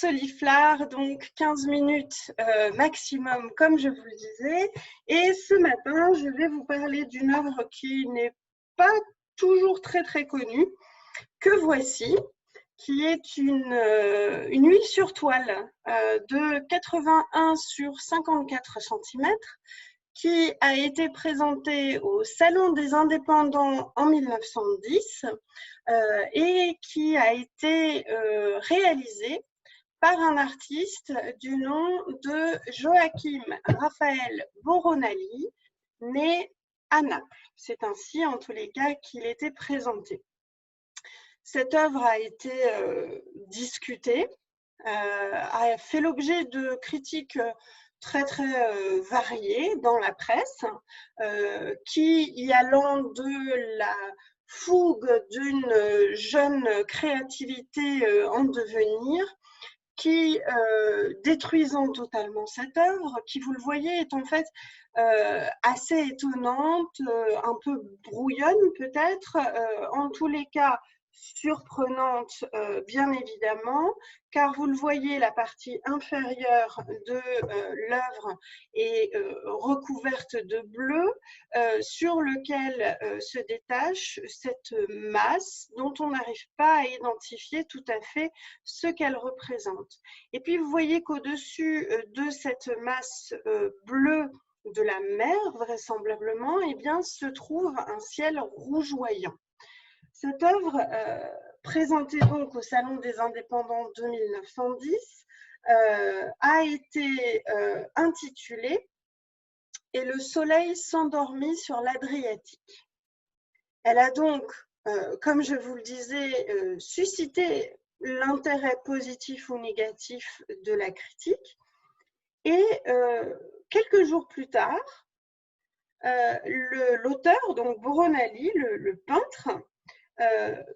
Soliflare, donc 15 minutes maximum, comme je vous le disais. Et ce matin, je vais vous parler d'une œuvre qui n'est pas toujours très connue, que voici, qui est une huile sur toile de 81 sur 54 cm, qui a été présentée au Salon des Indépendants en 1910 et qui a été réalisée par un artiste du nom de Joachim Raphaël Boronali, né à Naples. C'est ainsi, en tous les cas, qu'il était présenté. Cette œuvre a été discutée, a fait l'objet de critiques très variées dans la presse, qui y allant de la fougue d'une jeune créativité en devenir, qui, détruisant totalement cette œuvre, qui, vous le voyez, est en fait assez étonnante, un peu brouillonne peut-être, en tous les cas surprenante, bien évidemment, car vous le voyez, la partie inférieure de l'œuvre est recouverte de bleu, sur lequel se détache cette masse dont on n'arrive pas à identifier tout à fait ce qu'elle représente. Et puis vous voyez qu'au-dessus de cette masse bleue de la mer, vraisemblablement, eh bien, se trouve un ciel rougeoyant. Cette œuvre, présentée donc au Salon des Indépendants de 1910, a été intitulée « Et le soleil s'endormit sur l'Adriatique ». Elle a donc, comme je vous le disais, suscité l'intérêt positif ou négatif de la critique. Et quelques jours plus tard, l'auteur, donc Boronali, le peintre,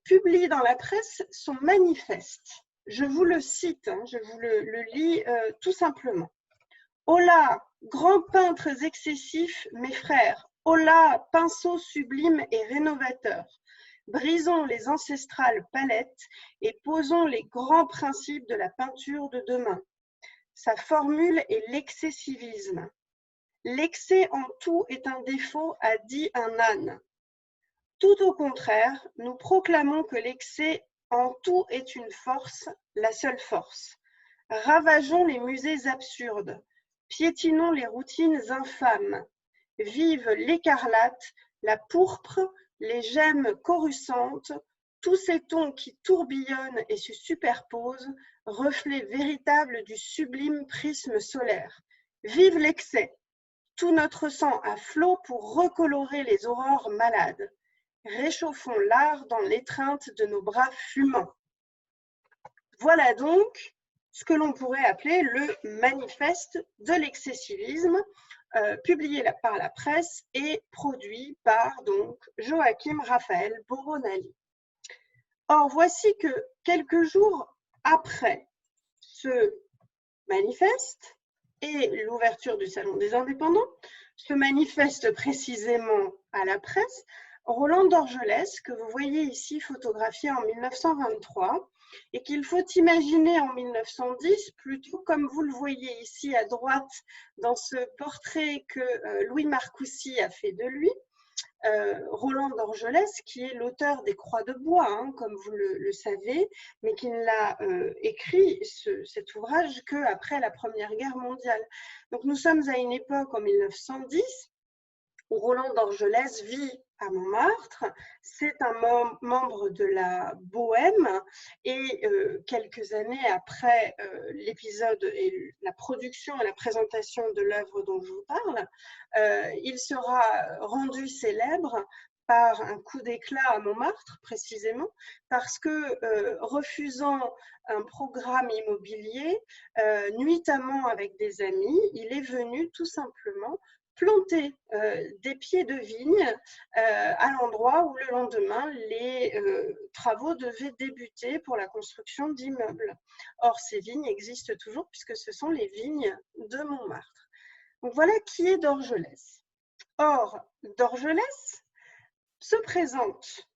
publie dans la presse son manifeste. Je vous le cite, hein, je vous le lis tout simplement. « Holà, grands peintres excessifs, mes frères, holà, pinceaux sublimes et rénovateurs, brisons les ancestrales palettes et posons les grands principes de la peinture de demain. Sa formule est l'excessivisme. L'excès en tout est un défaut, a dit un âne. Tout au contraire, nous proclamons que l'excès en tout est une force, la seule force. Ravageons les musées absurdes, piétinons les routines infâmes. Vive l'écarlate, la pourpre, les gemmes coruscantes, tous ces tons qui tourbillonnent et se superposent, reflets véritables du sublime prisme solaire. Vive l'excès, tout notre sang à flot pour recolorer les aurores malades. Réchauffons l'art dans l'étreinte de nos bras fumants. » Voilà donc ce que l'on pourrait appeler le manifeste de l'excessivisme, publié par la presse et produit par donc Joachim Raphaël Boronali. Or, voici que quelques jours après ce manifeste et l'ouverture du Salon des Indépendants, ce manifeste précisément à la presse, Roland Dorgelès, que vous voyez ici photographié en 1923, et qu'il faut imaginer en 1910, plutôt comme vous le voyez ici à droite dans ce portrait que Louis Marcoussis a fait de lui, Roland Dorgelès, qui est l'auteur des Croix de bois, hein, comme vous le savez, mais qui ne l'a écrit, cet ouvrage, qu'après la Première Guerre mondiale. Donc nous sommes à une époque, en 1910, où Roland Dorgelès vit à Montmartre. C'est un membre de la Bohème et quelques années après l'épisode et la production et la présentation de l'œuvre dont je vous parle, il sera rendu célèbre par un coup d'éclat à Montmartre, précisément, parce que refusant un programme immobilier, nuitamment avec des amis, il est venu tout simplement planter des pieds de vigne à l'endroit où le lendemain les travaux devaient débuter pour la construction d'immeubles. Or, ces vignes existent toujours puisque ce sont les vignes de Montmartre. Donc voilà qui est Dorgelès. Or, Dorgelès se présente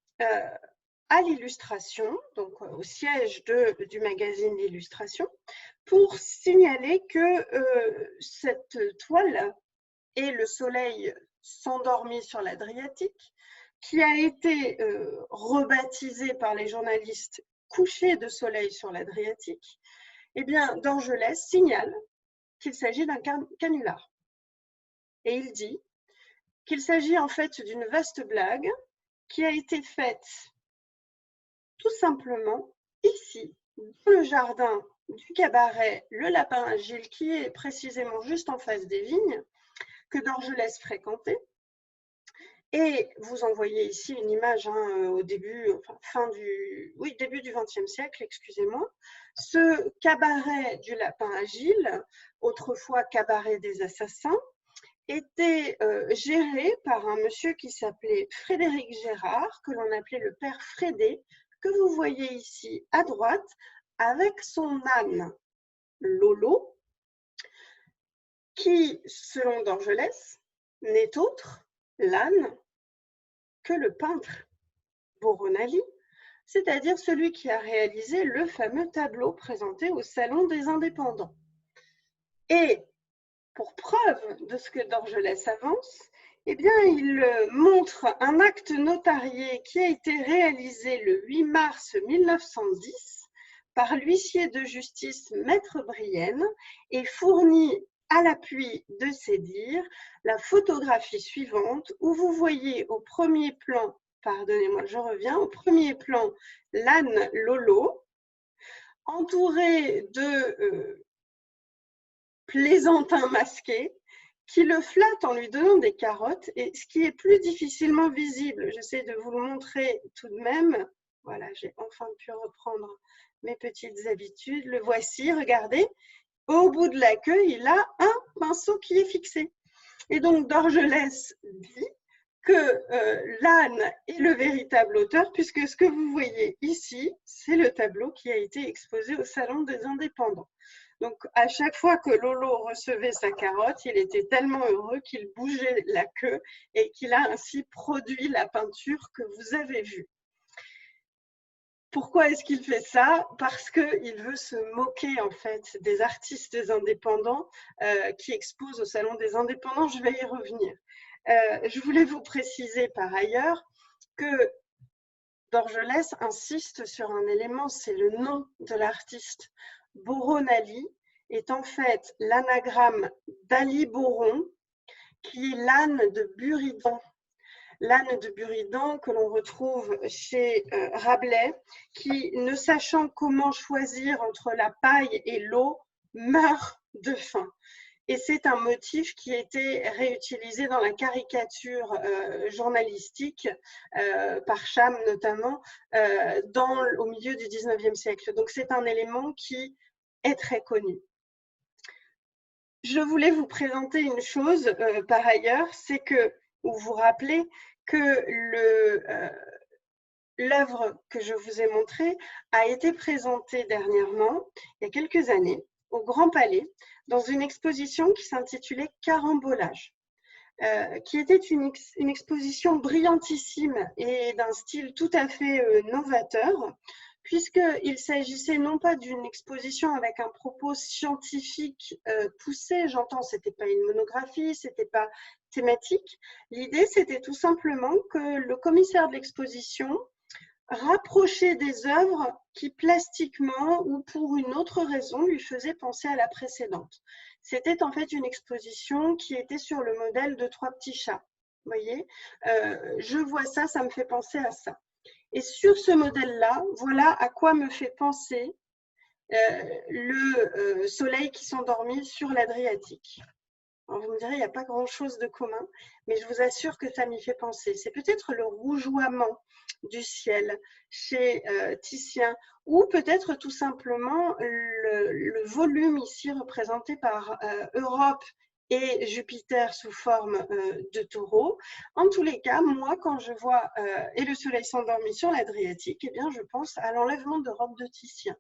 à l'illustration, donc au siège du magazine L'Illustration, pour signaler que cette toile et le soleil s'endormit sur l'Adriatique, qui a été rebaptisé par les journalistes coucher de soleil sur l'Adriatique, eh bien, Dorgelès signale qu'il s'agit d'un canular. Et il dit qu'il s'agit en fait d'une vaste blague qui a été faite tout simplement ici, dans le jardin du cabaret Le Lapin Agile, qui est précisément juste en face des vignes, que Dorgelès fréquentait. Et vous en voyez ici une image au début, début du XXe siècle, excusez-moi. Ce cabaret du Lapin Agile, autrefois cabaret des assassins, était géré par un monsieur qui s'appelait Frédéric Gérard, que l'on appelait le père Frédé, que vous voyez ici à droite, avec son âne Lolo, qui, selon Dorgelès, n'est autre, l'âne, que le peintre Boronali, c'est-à-dire celui qui a réalisé le fameux tableau présenté au Salon des Indépendants. Et pour preuve de ce que Dorgelès avance, eh bien, il montre un acte notarié qui a été réalisé le 8 mars 1910 par l'huissier de justice Maître Brienne et fournit à l'appui de ces dires la photographie suivante où vous voyez au premier plan, pardonnez-moi, je reviens, au premier plan l'âne Lolo, entouré de plaisantins masqués qui le flattent en lui donnant des carottes. Et ce qui est plus difficilement visible, j'essaie de vous le montrer tout de même, voilà, j'ai enfin pu reprendre mes petites habitudes, le voici, regardez, au bout de la queue, il a un pinceau qui est fixé. Et donc Dorgelès dit que l'âne est le véritable auteur, puisque ce que vous voyez ici, c'est le tableau qui a été exposé au Salon des Indépendants. Donc, à chaque fois que Lolo recevait sa carotte, il était tellement heureux qu'il bougeait la queue et qu'il a ainsi produit la peinture que vous avez vue. Pourquoi est-ce qu'il fait ça? Parce qu'il veut se moquer en fait des artistes indépendants qui exposent au Salon des Indépendants. Je vais y revenir. Je voulais vous préciser par ailleurs que Dorgelès insiste sur un élément, c'est le nom de l'artiste. Boronali est en fait l'anagramme d'Ali Boron, qui est l'âne de Buridan. L'âne de Buridan que l'on retrouve chez Rabelais, qui, ne sachant comment choisir entre la paille et l'eau, meurt de faim. Et c'est un motif qui a été réutilisé dans la caricature journalistique, par Cham notamment, au milieu du 19e siècle. Donc c'est un élément qui est très connu. Je voulais vous présenter une chose par ailleurs, c'est que, ou vous rappeler que l'œuvre que je vous ai montrée a été présentée dernièrement, il y a quelques années, au Grand Palais, dans une exposition qui s'intitulait Carambolage, qui était une exposition brillantissime et d'un style tout à fait novateur, puisqu'il s'agissait non pas d'une exposition avec un propos scientifique poussé, j'entends, ce n'était pas une monographie, ce n'était pas thématique. L'idée, c'était tout simplement que le commissaire de l'exposition rapprochait des œuvres qui plastiquement ou pour une autre raison lui faisaient penser à la précédente. C'était en fait une exposition qui était sur le modèle de 3 petits chats. Vous voyez, je vois ça, ça me fait penser à ça. Et sur ce modèle-là, voilà à quoi me fait penser le soleil qui s'endormit sur l'Adriatique. Alors vous me direz, il n'y a pas grand-chose de commun, mais je vous assure que ça m'y fait penser. C'est peut-être le rougeoiement du ciel chez Titien, ou peut-être tout simplement le volume ici représenté par Europe et Jupiter sous forme de taureau. En tous les cas, moi, quand je vois et le soleil s'endormit sur l'Adriatique, eh bien, je pense à l'enlèvement d'Europe de Titien.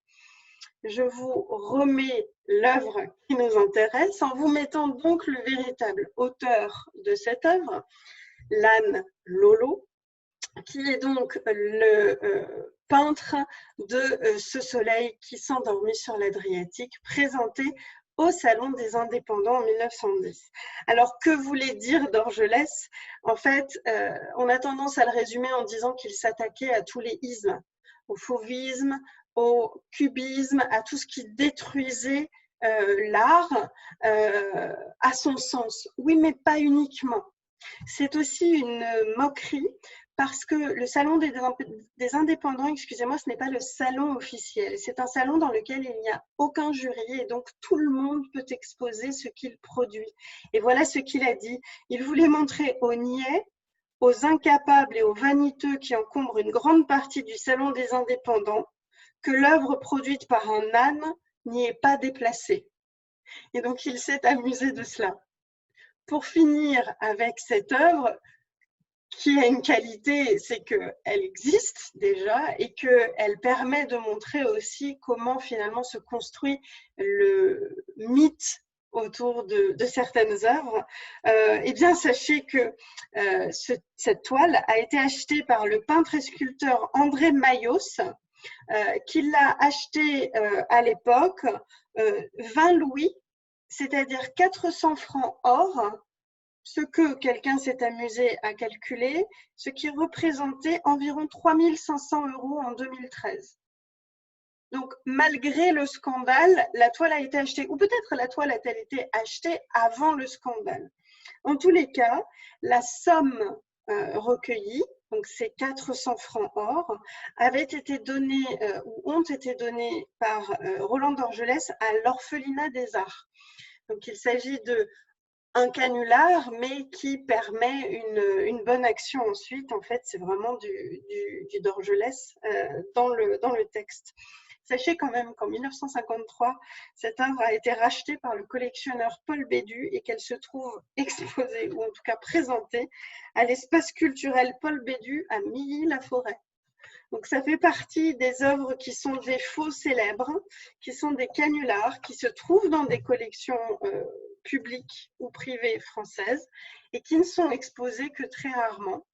Je vous remets l'œuvre qui nous intéresse en vous mettant donc le véritable auteur de cette œuvre, l'âne Lolo, qui est donc le peintre de ce soleil qui s'endormit sur l'Adriatique, présenté au Salon des Indépendants en 1910. Alors, que voulait dire Dorgelès? En fait, on a tendance à le résumer en disant qu'il s'attaquait à tous les ismes, au fauvisme, au cubisme, à tout ce qui détruisait l'art à son sens. Oui, mais pas uniquement. C'est aussi une moquerie parce que le salon des indépendants, excusez-moi, ce n'est pas le salon officiel. C'est un salon dans lequel il n'y a aucun jury et donc tout le monde peut exposer ce qu'il produit. Et voilà ce qu'il a dit. Il voulait montrer aux niais, aux incapables et aux vaniteux qui encombrent une grande partie du salon des indépendants que l'œuvre produite par un âne n'y est pas déplacée. Et donc il s'est amusé de cela. Pour finir avec cette œuvre, qui a une qualité, c'est qu'elle existe déjà et qu'elle permet de montrer aussi comment finalement se construit le mythe autour de certaines œuvres. Eh bien, sachez que cette toile a été achetée par le peintre et sculpteur André Mayos, qui l'a achetée à l'époque 20 louis, c'est-à-dire 400 francs or, ce que quelqu'un s'est amusé à calculer, ce qui représentait environ 3 500 € en 2013. Donc, malgré le scandale, la toile a été achetée, ou peut-être la toile a-t-elle été achetée avant le scandale. En tous les cas, la somme recueillie, donc ces 400 francs or, avaient été donnés ou ont été donnés par Roland Dorgelès à l'Orphelinat des Arts. Donc, il s'agit de un canular, mais qui permet une bonne action ensuite. En fait, c'est vraiment du Dorgelès dans le texte. Sachez quand même qu'en 1953, cette œuvre a été rachetée par le collectionneur Paul Bédu et qu'elle se trouve exposée, ou en tout cas présentée, à l'espace culturel Paul Bédu à Milly-la-Forêt. Donc, ça fait partie des œuvres qui sont des faux célèbres, qui sont des canulars, qui se trouvent dans des collections publiques ou privées françaises et qui ne sont exposées que très rarement.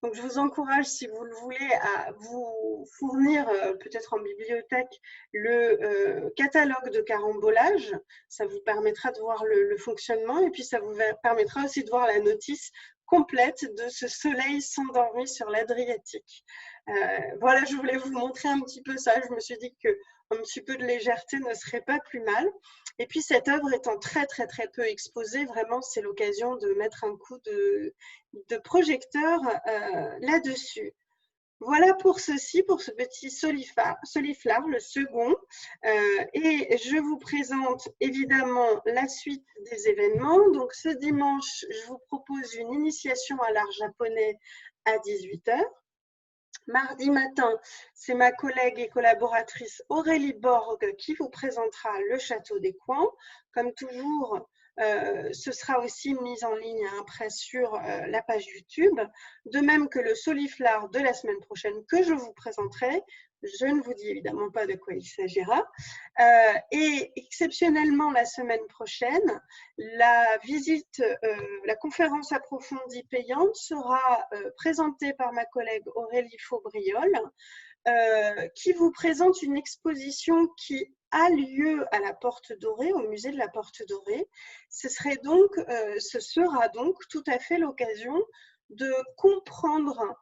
Donc, je vous encourage, si vous le voulez, à vous fournir, peut-être en bibliothèque, le catalogue de carambolage. Ça vous permettra de voir le fonctionnement et puis ça vous permettra aussi de voir la notice complète de ce soleil s'endormi sur l'Adriatique. Voilà, je voulais vous montrer un petit peu ça. Je me suis dit qu'un petit peu de légèreté ne serait pas plus mal. Et puis, cette œuvre étant très, très, très peu exposée, vraiment, c'est l'occasion de mettre un coup de projecteur là-dessus. Voilà pour ceci, pour ce petit soliflare, le second. Et je vous présente évidemment la suite des événements. Donc, ce dimanche, je vous propose une initiation à l'art japonais à 18 h. Mardi matin, c'est ma collègue et collaboratrice Aurélie Borg qui vous présentera le Château des Coins. Comme toujours, ce sera aussi mis en ligne après sur la page YouTube, de même que le soliflare de la semaine prochaine que je vous présenterai. Je ne vous dis évidemment pas de quoi il s'agira. Et exceptionnellement, la semaine prochaine, la visite, la conférence approfondie payante sera présentée par ma collègue Aurélie Faubriol, qui vous présente une exposition qui a lieu à la Porte Dorée, au musée de la Porte Dorée. Ce sera donc tout à fait l'occasion de comprendre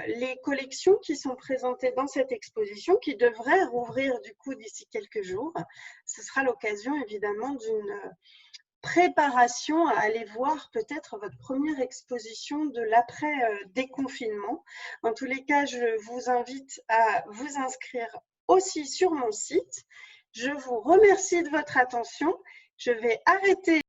les collections qui sont présentées dans cette exposition, qui devrait rouvrir du coup d'ici quelques jours. Ce sera l'occasion évidemment d'une préparation à aller voir peut-être votre première exposition de l'après-déconfinement. En tous les cas, je vous invite à vous inscrire aussi sur mon site. Je vous remercie de votre attention. Je vais arrêter